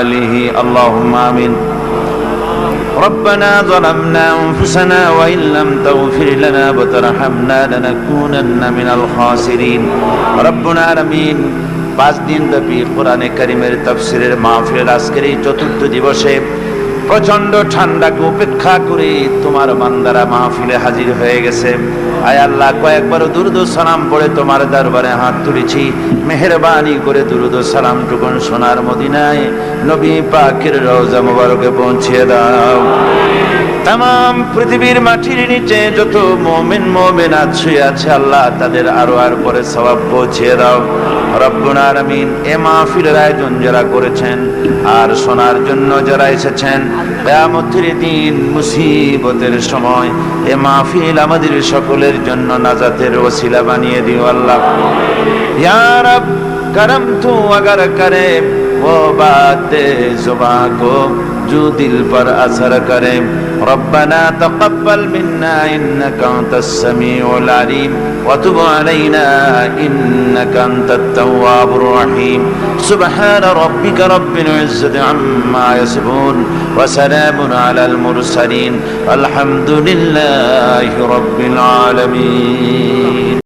آله اللهم آمين ربنا ظلمنا أنفسنا وإن لم تغفر لنا وترحمنا لنكونن من الخاسرين ربنا العالمين 5 দিন ব্যাপী কোরআনে কারীমের তাফসীরের মাহফিলের আজকের এই চতুর্থ দিবসে প্রচন্ড ঠান্ডাকে উপেক্ষা করে তোমার বান্দারা মাহফিলে হাজির হয়ে গেছে। আয় আল্লাহ, কয়েকবার দুরূদ ও সালাম পড়ে তোমার দরবারে হাত তুলেছি, মেহেরবানি করে দুরূদ ও সালাম টুকুন সোনার মদিনায় নবী পাকের রওজা মুবারকে পৌঁছিয়ে দাও। তাম পৃথিবীর মাটির নিচে যত মুমিন মুমিনাত শুয়ে আছে আল্লাহ, তাদের আরো আর পরে সওয়াব পৌঁছিয়ে দাও রব্বুল আলামিন। এ মাহফিলের আয়োজন যারা করেছেন আর শোনার জন্য যারা এসেছেন, কিয়ামতের দিন মুসিবতের সময় এ মাহফিল আমাদের সকলের জন্য নাজাতের ওসিলা বানিয়ে দিও আল্লাহ। ইয়া রব करम तू अगर करे वो बात जुबां को जो दिल पर असर करे रब्बना तक़ब्बल मिन्ना इन्नका अंतस समीउल अलीम व तुब अलैना इन्नका अंतत तव्वाबुर रहीम सुब्हान रब्बिका रब्बिल इज्जति अम्मा यसिफून व सलामुन अलल मुरसलीन अल्हम्दुलिल्लाहि रब्बिल आलमीन।